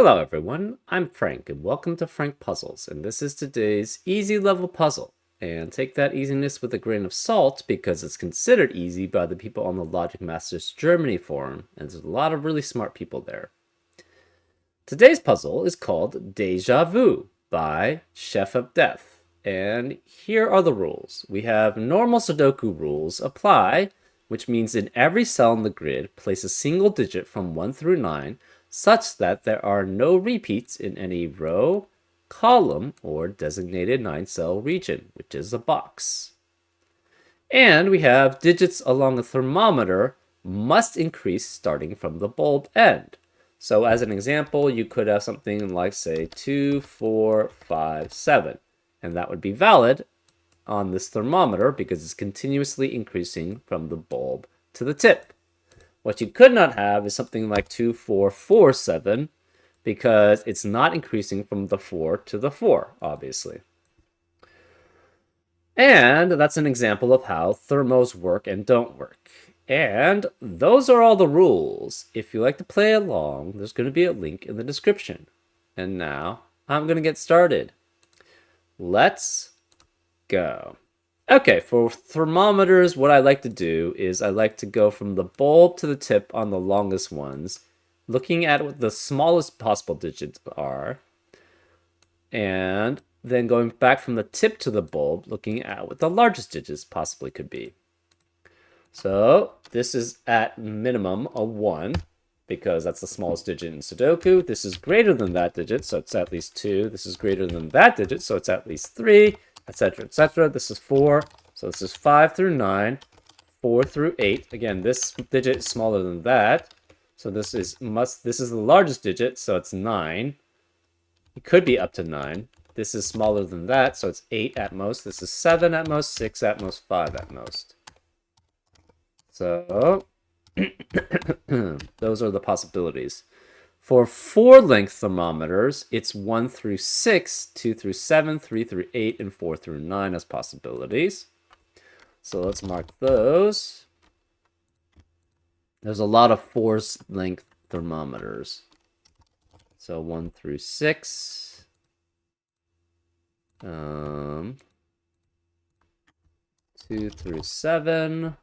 Hello everyone, I'm Frank and welcome to Frank Puzzles, and this is today's easy level puzzle. And take that easiness with a grain of salt because it's considered easy by the people on the Logic Masters Germany forum, and there's a lot of really smart people there. Today's puzzle is called Deja Vu by Chef of Death, and here are the rules. We have normal Sudoku rules apply, which means in every cell in the grid, place a single digit from 1 through 9, such that there are no repeats in any row, column, or designated 9-cell region, which is a box. And we have digits along a thermometer must increase starting from the bulb end. So as an example, you could have something like, say, 2, 4, 5, 7. And that would be valid on this thermometer because it's continuously increasing from the bulb to the tip. What you could not have is something like 2, 4, 4, 7, because it's not increasing from the 4 to the 4, obviously. And that's an example of how thermos work and don't work. And those are all the rules. If you like to play along, there's going to be a link in the description. And now I'm going to get started. Let's go. Okay, for thermometers, what I like to do is I like to go from the bulb to the tip on the longest ones, looking at what the smallest possible digits are, and then going back from the tip to the bulb, looking at what the largest digits possibly could be. So this is at minimum a 1, because that's the smallest digit in Sudoku. This is greater than that digit, so it's at least 2. This is greater than that digit, so it's at least 3. Etc., etc. This is 4, so this is 5 through 9, 4 through 8. Again, this digit is smaller than that, so this is the largest digit, so it's 9. It could be up to 9. This is smaller than that, so it's 8 at most. This is 7 at most, 6 at most, 5 at most. So those are the possibilities. For 4-length thermometers, it's 1 through 6, 2 through 7, 3 through 8, and 4 through 9 as possibilities. So let's mark those. There's a lot of 4-length thermometers. So 1 through 6. 2 through 7.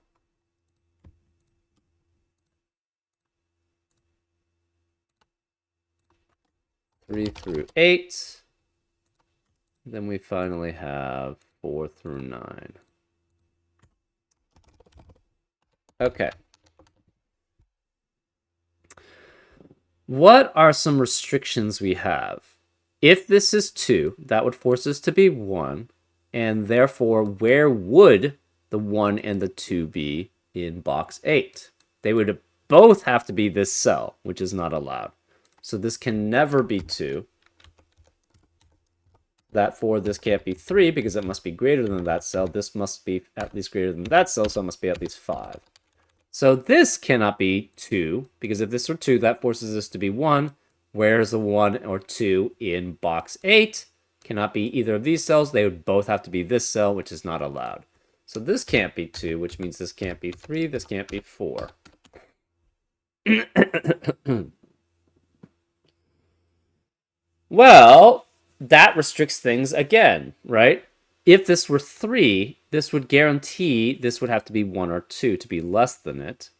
3 through 8. Then we finally have 4 through 9. Okay. What are some restrictions we have? If this is 2, that would force us to be 1, and therefore, where would the 1 and the 2 be in box 8? They would both have to be this cell, which is not allowed. So this can never be 2. Therefore, this can't be 3 because it must be greater than that cell. This must be at least greater than that cell, so it must be at least 5. So this cannot be 2, because if this were 2, that forces this to be 1, whereas the 1 or 2 in box 8 cannot be either of these cells. They would both have to be this cell, which is not allowed. So this can't be 2, which means this can't be 3, this can't be 4. Well, that restricts things again, right? If this were 3, this would guarantee this would have to be 1 or 2 to be less than it.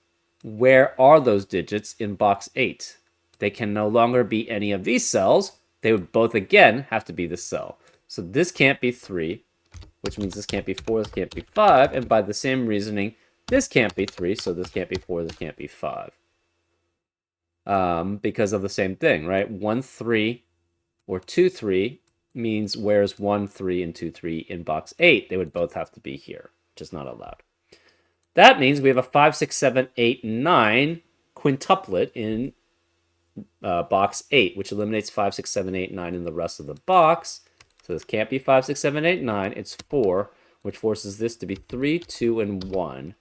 Where are those digits in box 8? They can no longer be any of these cells. They would both, again, have to be the cell. So this can't be 3, which means this can't be 4, this can't be 5. And by the same reasoning, this can't be 3, so this can't be 4, this can't be 5. Because of the same thing, right? 1, 3, or 2, 3 means where's 1, 3, and 2, 3 in box 8? They would both have to be here, which is not allowed. That means we have a 5, 6, 7, 8, 9 quintuplet in box 8, which eliminates 5, 6, 7, 8, 9 in the rest of the box. So this can't be 5, 6, 7, 8, 9. It's 4, which forces this to be 3, 2, and 1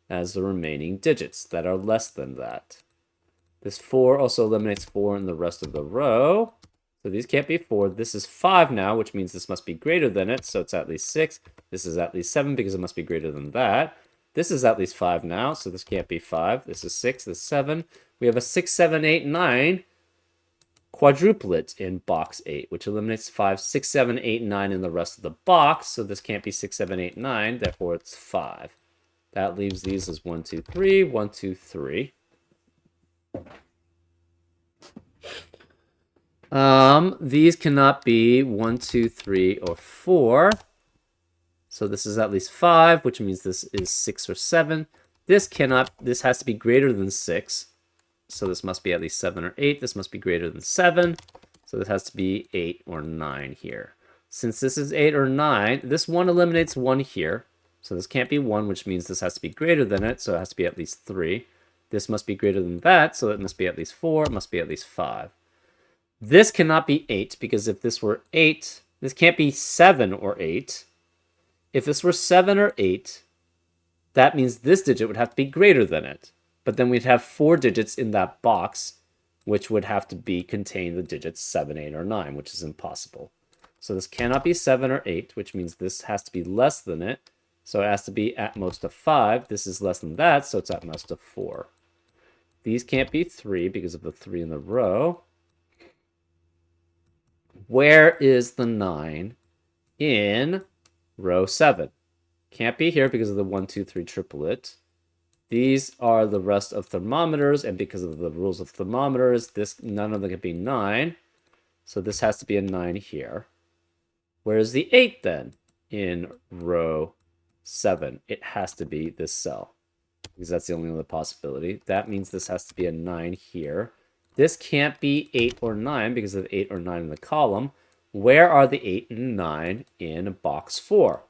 as the remaining digits that are less than that. This 4 also eliminates 4 in the rest of the row. So these can't be 4. This is 5 now, which means this must be greater than it. So it's at least 6. This is at least 7 because it must be greater than that. This is at least 5 now, so this can't be 5. This is 6. This is 7. We have a 6, 7, 8, 9 quadruplet in box 8, which eliminates 5, 6, 7, 8, 9 in the rest of the box. So this can't be 6, 7, 8, 9. Therefore, it's 5. That leaves these as 1, 2, 3, 1, 2, 3. These cannot be 1, 2, 3, or 4. So this is at least 5, which means this is 6 or 7. This has to be greater than 6. So this must be at least 7 or 8. This must be greater than 7. So this has to be 8 or 9 here. Since this is 8 or 9, this 1 eliminates 1 here. So this can't be 1, which means this has to be greater than it. So it has to be at least 3. This must be greater than that. So it must be at least 4. It must be at least 5. This cannot be 8, because if this were 8, this can't be 7 or 8. If this were 7 or 8, that means this digit would have to be greater than it. But then we'd have 4 digits in that box, which would have to contain the digits 7, 8, or 9, which is impossible. So this cannot be 7 or 8, which means this has to be less than it. So it has to be at most of 5. This is less than that, so it's at most of 4. These can't be 3 because of the 3 in the row. Where is the 9 in row 7? Can't be here because of the 1, 2, 3 triplet. These are the rest of thermometers, and because of the rules of thermometers, none of them can be 9. So this has to be a 9 here. Where's the 8 then in row 7? It has to be this cell, because that's the only other possibility. That means this has to be a 9 here. This can't be 8 or 9 because of 8 or 9 in the column. Where are the 8 and 9 in box 4?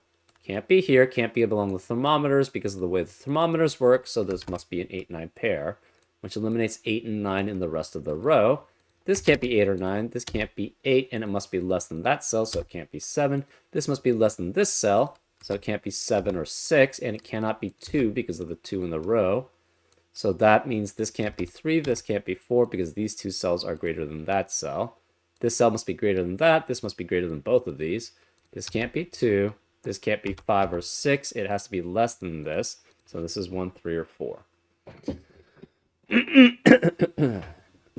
Can't be here, can't be along the thermometers because of the way the thermometers work, so this must be an 8-9 pair, which eliminates 8 and 9 in the rest of the row. This can't be 8 or 9, this can't be 8, and it must be less than that cell, so it can't be 7. This must be less than this cell, so it can't be 7 or 6, and it cannot be 2 because of the 2 in the row. So that means this can't be 3, this can't be 4, because these two cells are greater than that cell. This cell must be greater than that, this must be greater than both of these. This can't be 2, this can't be 5 or 6, it has to be less than this. So this is 1, 3, or 4.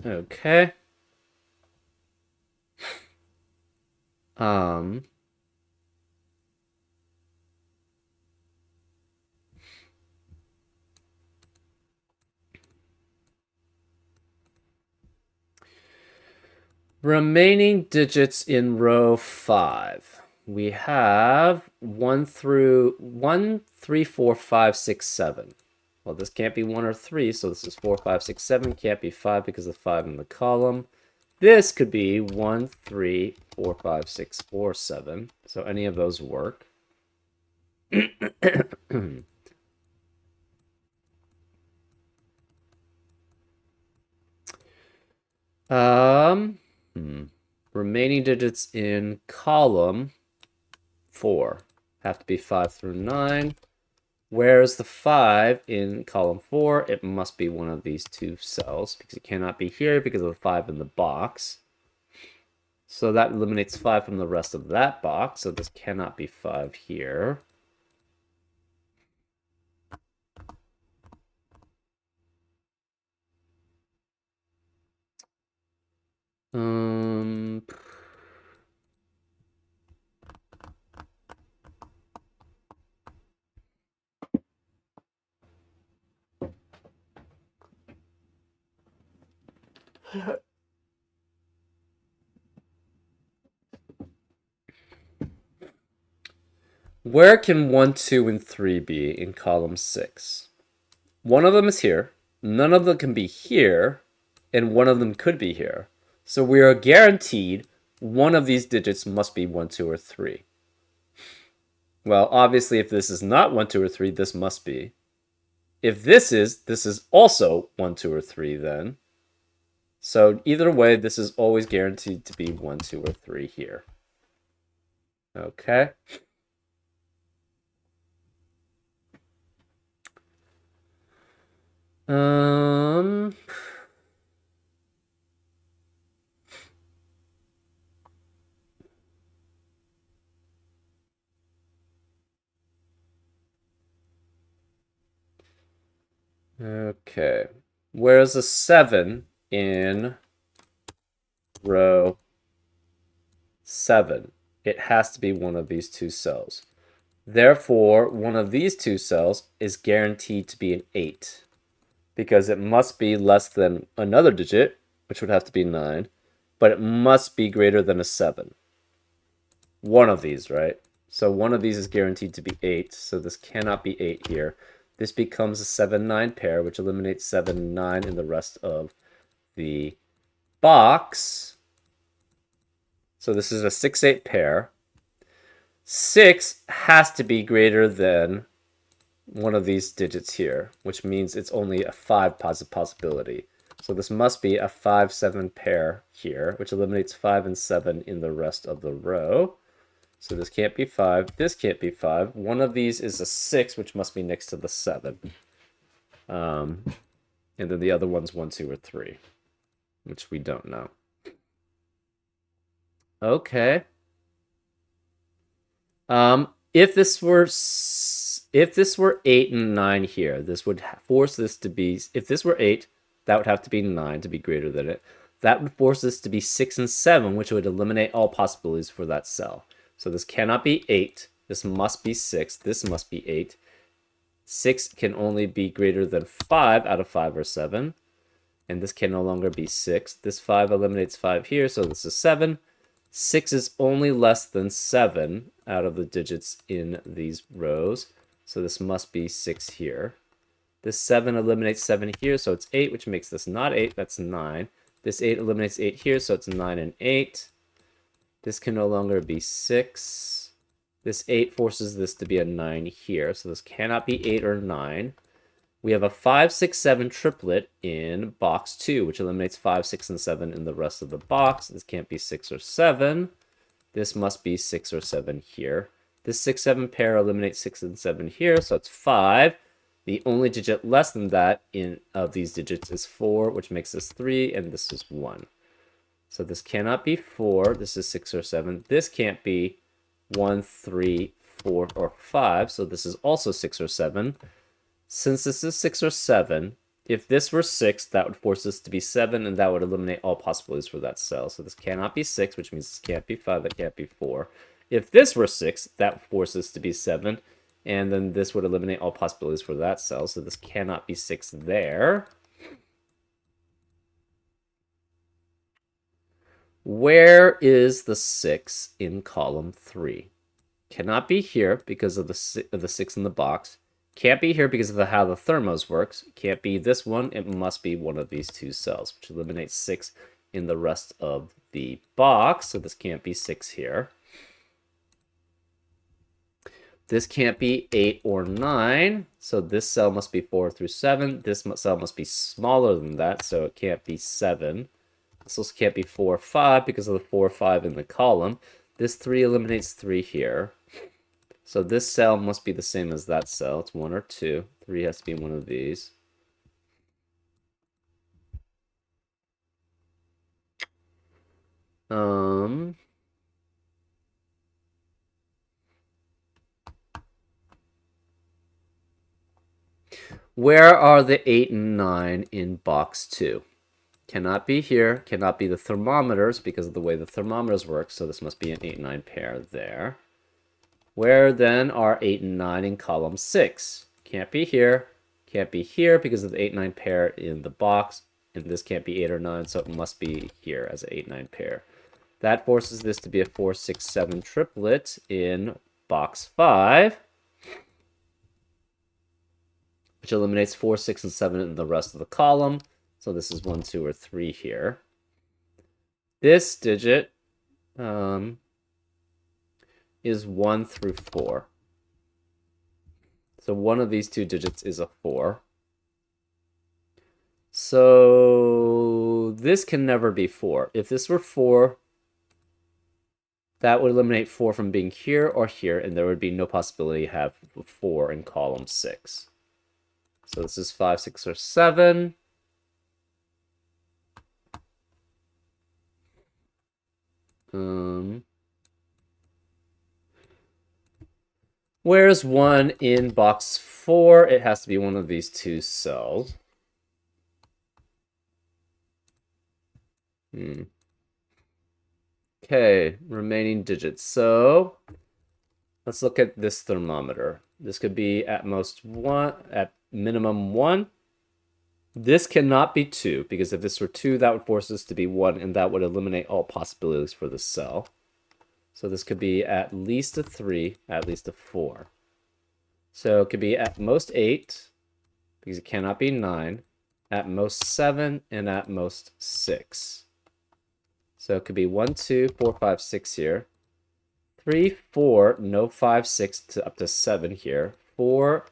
Okay. Remaining digits in row 5. We have 1, 3, 4, 5, 6, 7. Well, this can't be 1 or 3, so this is 4, 5, 6, 7. Can't be 5 because of 5 in the column. This could be 1, 3, 4, 5, 6, or 7. So any of those work. Remaining digits in column 4 have to be 5 through 9. Where's the 5 in column 4? It must be one of these two cells, because it cannot be here because of the 5 in the box. So that eliminates 5 from the rest of that box, so this cannot be 5 here. Where can 1, 2, and 3 be in column 6? One of them is here, none of them can be here, and one of them could be here. So we are guaranteed one of these digits must be 1, 2, or 3. Well, obviously, if this is not 1, 2, or 3, this must be. If this is also 1, 2, or 3 then. So either way, this is always guaranteed to be 1, 2, or 3 here. Okay. Okay. Where's the 7 in row 7. It has to be one of these two cells. Therefore, one of these two cells is guaranteed to be an 8 because it must be less than another digit, which would have to be 9, but it must be greater than a 7. One of these, right? So one of these is guaranteed to be 8, so this cannot be 8 here. This becomes a 7-9 pair, which eliminates 7, 9 in the rest of the box. So this is a 6-8 pair. 6 has to be greater than one of these digits here, which means it's only a 5 possibility. So this must be a 5-7 pair here, which eliminates 5 and 7 in the rest of the row. So this can't be 5. This can't be 5. One of these is a 6, which must be next to the 7. And then the other one's 1, 2, or 3, which we don't know. Okay. If this were 8 and 9 here, this would force this to be, if this were 8, that would have to be 9 to be greater than it. That would force this to be 6 and 7, which would eliminate all possibilities for that cell. So this cannot be 8. This must be 6. This must be 8. 6 can only be greater than 5 out of 5 or 7. And this can no longer be 6. This 5 eliminates 5 here, so this is 7. 6 is only less than 7 out of the digits in these rows. So this must be 6 here. This 7 eliminates 7 here, so it's 8, which makes this not 8. That's 9. This 8 eliminates 8 here, so it's 9 and 8. This can no longer be 6. This 8 forces this to be a 9 here, so this cannot be 8 or 9. We have a 5, 6, 7 triplet in box 2, which eliminates 5, 6, and 7 in the rest of the box. This can't be 6 or 7. This must be 6 or 7 here. This 6, 7 pair eliminates 6 and 7 here, so it's 5. The only digit less than that of these digits is 4, which makes this 3, and this is 1. So this cannot be 4. This is 6 or 7. This can't be 1, 3, 4, or 5, so this is also 6 or 7. Since this is 6 or 7, if this were 6, that would force this to be 7, and that would eliminate all possibilities for that cell. So this cannot be 6, which means this can't be 5, that can't be 4. If this were 6, that would force this to be 7, and then this would eliminate all possibilities for that cell. So this cannot be 6 there. Where is the 6 in column 3? Cannot be here because of the 6 in the box. Can't be here because of how the thermos works. Can't be this one. It must be one of these two cells, which eliminates 6 in the rest of the box. So this can't be 6 here. This can't be 8 or 9. So this cell must be 4 through 7. This cell must be smaller than that, so it can't be 7. This also can't be 4 or 5 because of the 4 or 5 in the column. This 3 eliminates 3 here. So this cell must be the same as that cell. It's 1 or 2. 3 has to be one of these. Where are the 8 and 9 in box 2? Cannot be here. Cannot be the thermometers because of the way the thermometers work. So this must be an 8-9 pair there. Where then are 8 and 9 in column 6? Can't be here. Can't be here because of the 8-9 pair in the box. And this can't be 8 or 9, so it must be here as an 8-9 pair. That forces this to be a 4, 6, 7 triplet in box 5. Which eliminates 4, 6, and 7 in the rest of the column. So this is 1, 2, or 3 here. This digit is 1 through 4. So one of these two digits is a 4. So this can never be 4. If this were 4, that would eliminate 4 from being here or here, and there would be no possibility to have 4 in column 6. So this is 5, 6, or 7. Where's 1 in box 4? It has to be one of these two cells. Okay, remaining digits. So let's look at this thermometer. This could be at most 1, at minimum 1. This cannot be 2, because if this were 2, that would force this to be 1, and that would eliminate all possibilities for the cell. So this could be at least a 3, at least a 4. So it could be at most 8, because it cannot be 9, at most 7, and at most 6. So it could be 1, 2, 4, 5, 6 here. 3, 4, no 5, 6 to up to 7 here. 4,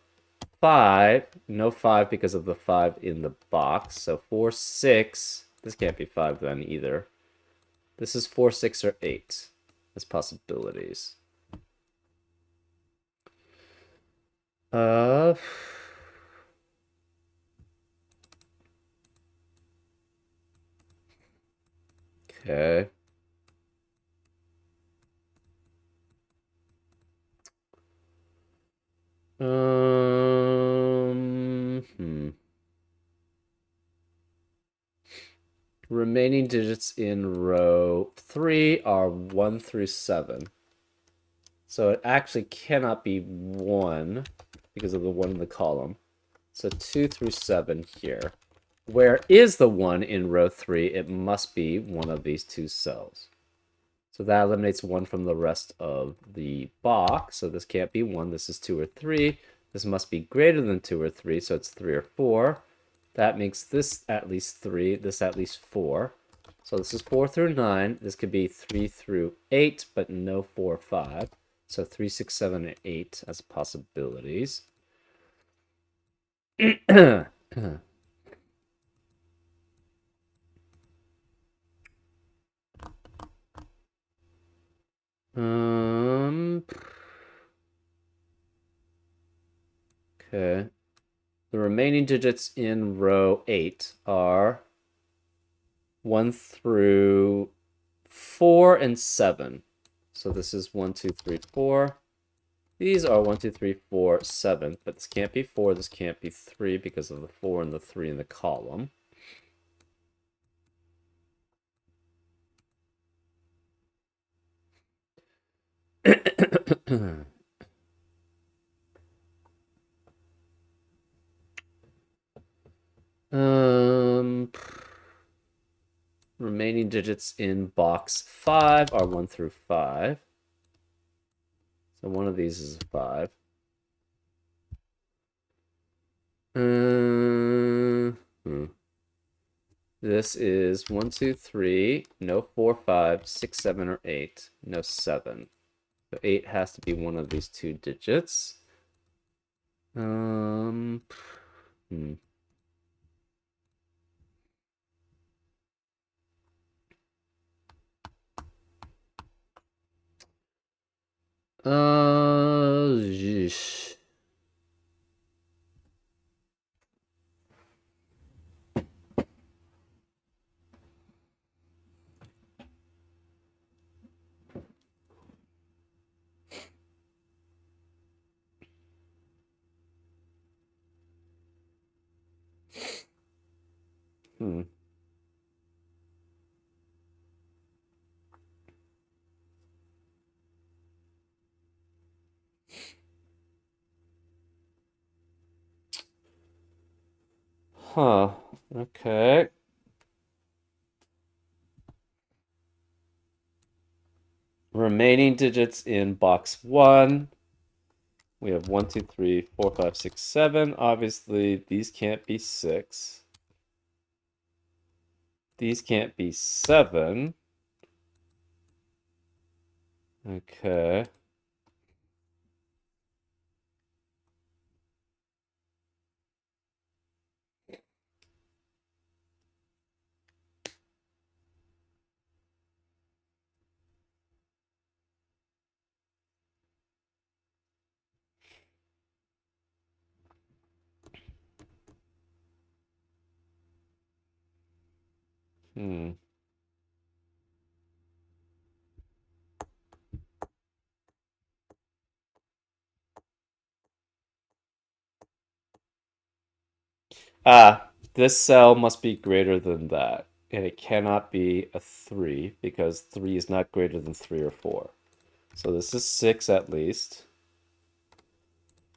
5, no 5 because of the 5 in the box. So 4, 6. This can't be 5 then either. This is 4, 6, or 8 as possibilities. Uh, okay. Hmm. Remaining digits in row 3 are 1 through 7. So it actually cannot be 1 because of the 1 in the column. So 2 through 7 here. Where is the 1 in row 3? It must be one of these two cells. So that eliminates 1 from the rest of the box. So this can't be 1. This is 2 or 3. This must be greater than 2 or 3, so it's 3 or 4. That makes this at least 3, this at least 4. So this is 4 through 9. This could be 3 through 8, but no 4 or 5. So 3, 6, 7, and 8 as possibilities. Okay. The remaining digits in row 8 are 1 through 4 and 7. So this is 1, 2, 3, 4. These are 1, 2, 3, 4, 7. But this can't be 4, this can't be 3 because of the 4 and the 3 in the column. um, Remaining digits in box 5 are 1 through 5. So one of these is a 5. This is 1, 2, 3, no 4, 5, 6, 7, or 8, no 7. So 8 has to be one of these two digits. Hmm. Yeesh. Hmm. Huh. Okay. Remaining digits in box 1. We have 1, 2, 3, 4, 5, 6, 7. Obviously, these can't be 6. These can't be 7. Okay. Hmm. Ah, this cell must be greater than that. And it cannot be a 3 because 3 is not greater than 3 or 4. So this is 6 at least,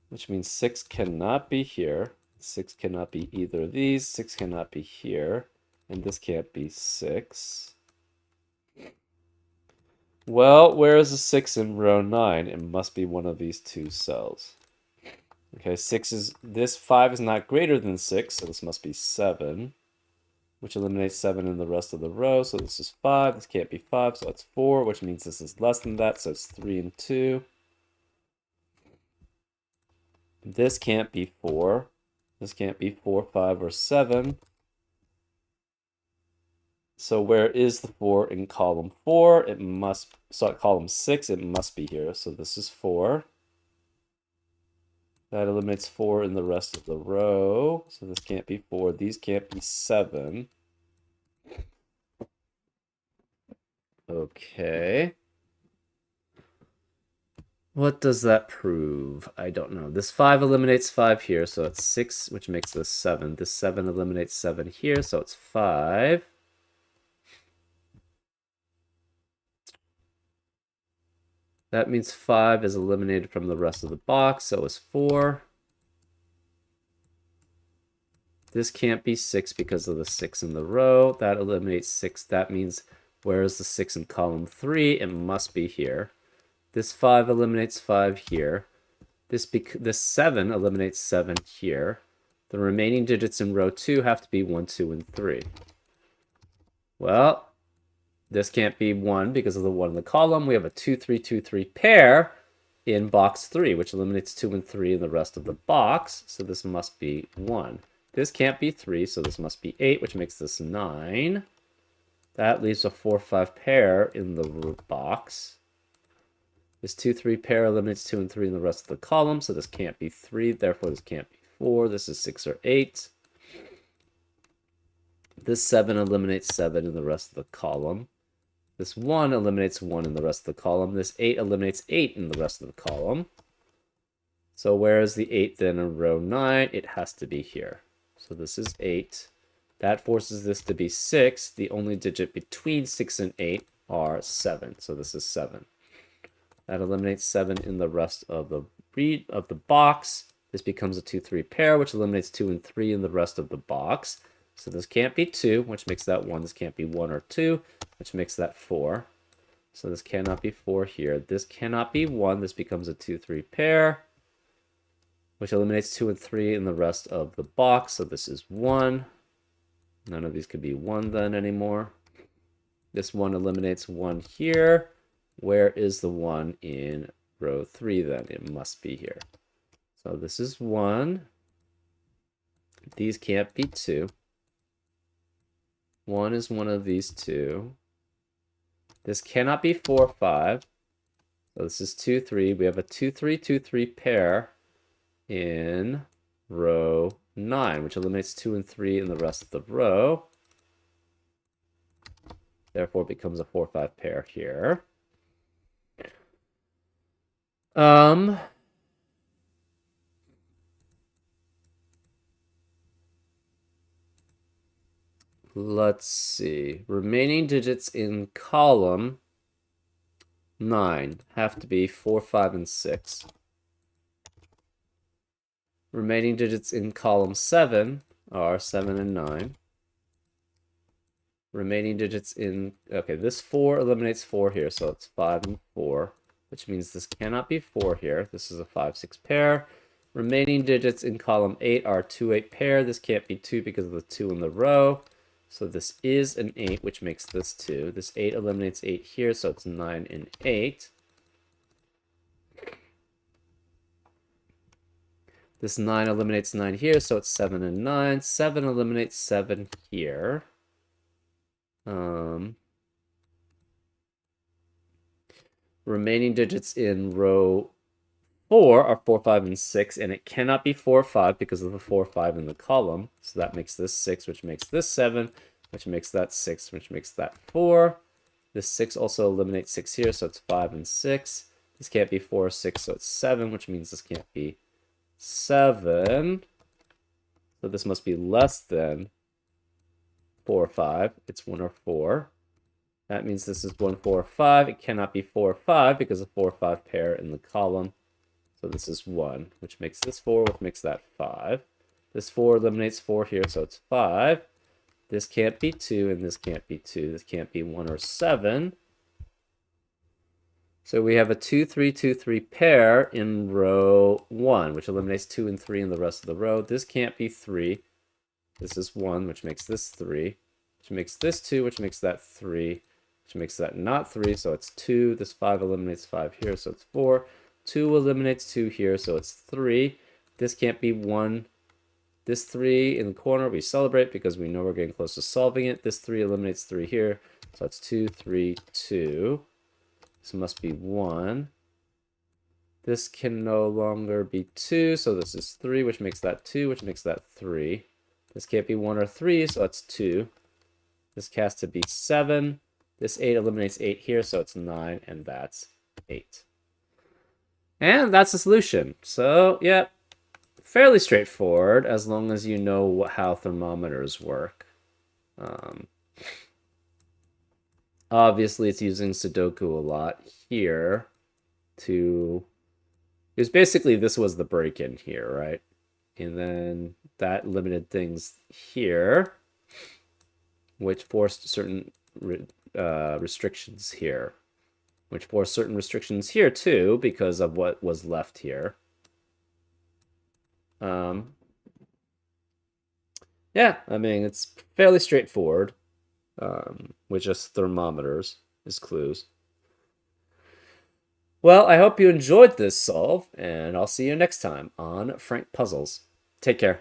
which means 6 cannot be here. 6 cannot be either of these. 6 cannot be here. And this can't be 6. Well, where is the 6 in row 9? It must be one of these two cells. Okay, 5 is not greater than 6, so this must be 7, which eliminates 7 in the rest of the row. So this is 5, this can't be 5, so it's 4, which means this is less than that, so it's 3 and 2. This can't be 4. This can't be 4, 5, or 7. So where is the 4 in column 4? Column 6, it must be here. So this is 4. That eliminates 4 in the rest of the row. So this can't be 4. These can't be 7. Okay. What does that prove? I don't know. This 5 eliminates 5 here, so it's 6, which makes this 7. This 7 eliminates 7 here, so it's 5. That means 5 is eliminated from the rest of the box, so is 4. This can't be 6 because of the 6 in the row. That eliminates 6. That means where is the 6 in column 3? It must be here. This 5 eliminates 5 here. This 7 eliminates 7 here. The remaining digits in row 2 have to be 1, 2, and 3. Well, this can't be 1 because of the 1 in the column. We have a 2, 3, 2, 3 pair in box 3, which eliminates 2 and 3 in the rest of the box. So this must be 1. This can't be 3, so this must be 8, which makes this 9. That leaves a 4, 5 pair in the box. This 2, 3 pair eliminates 2 and 3 in the rest of the column, so this can't be 3, therefore this can't be 4. This is 6 or 8. This 7 eliminates 7 in the rest of the column. This 1 eliminates 1 in the rest of the column. This 8 eliminates 8 in the rest of the column. So where is the 8 then in row 9? It has to be here. So this is 8. That forces this to be 6. The only digit between 6 and 8 are 7. So this is 7. That eliminates 7 in the rest of the box. This becomes a 2, 3 pair, which eliminates 2 and 3 in the rest of the box. So this can't be 2, which makes that 1. This can't be 1 or 2, which makes that 4. So this cannot be 4 here. This cannot be 1. This becomes a 2, 3 pair, which eliminates 2 and 3 in the rest of the box. So this is 1. None of these could be 1 then anymore. This 1 eliminates 1 here. Where is the 1 in row 3 then? It must be here. So this is 1. These can't be 2. 1 is one of these two. This cannot be 4, 5. So this is 2, 3. We have a 2, 3, 2, 3 pair in row 9, which eliminates 2 and 3 in the rest of the row. Therefore, it becomes a 4, 5 pair here. Let's see. Remaining digits in column 9 have to be 4, 5, and 6. Remaining digits in column 7 are 7 and 9. Remaining digits in... Okay, this 4 eliminates 4 here, so it's 5 and 4, which means this cannot be 4 here. This is a 5, 6 pair. Remaining digits in column 8 are 2, 8 pair. This can't be 2 because of the 2 in the row. So this is an 8, which makes this 2. This 8 eliminates 8 here, so it's 9 and 8. This 9 eliminates 9 here, so it's 7 and 9. 7 eliminates 7 here. Remaining digits in row 4 are 4, 5, and 6, and it cannot be 4, 5 because of the 4, 5 in the column. So that makes this 6, which makes this 7, which makes that 6, which makes that 4. This 6 also eliminates 6 here, so it's 5 and 6. This can't be 4 or 6, so it's 7, which means this can't be 7. So this must be less than 4 or 5. It's 1 or 4. That means this is 1, 4, 5. It cannot be 4 or 5 because of 4 or 5 pair in the column. So this is 1, which makes this 4, which makes that 5. This 4 eliminates 4 here, so it's 5. This can't be 2, and this can't be 2. This can't be 1 or 7. So we have a 2, 3, 2, 3 pair in row 1, which eliminates 2 and 3 in the rest of the row. This can't be 3. This is 1, which makes this 3, which makes this 2, which makes that 3, which makes that not 3, so it's 2. This 5 eliminates 5 here, so it's 4. 2 eliminates 2 here, so it's 3. This can't be 1. This 3 in the corner, we celebrate because we know we're getting close to solving it. This 3 eliminates 3 here, so that's 2, 3, 2. This must be 1. This can no longer be 2, so this is 3, which makes that 2, which makes that 3. This can't be 1 or 3, so that's 2. This has to be 7. This 8 eliminates 8 here, so it's 9, and that's 8. And that's the solution. So, yeah, fairly straightforward as long as you know how thermometers work. Obviously, it's using Sudoku a lot here to... Because basically this was the break-in here, right? And then that limited things here, which forced certain restrictions here. Which forced certain restrictions here, too, because of what was left here. Yeah, I mean, it's fairly straightforward. With just thermometers as clues. Well, I hope you enjoyed this solve, and I'll see you next time on Frank Puzzles. Take care.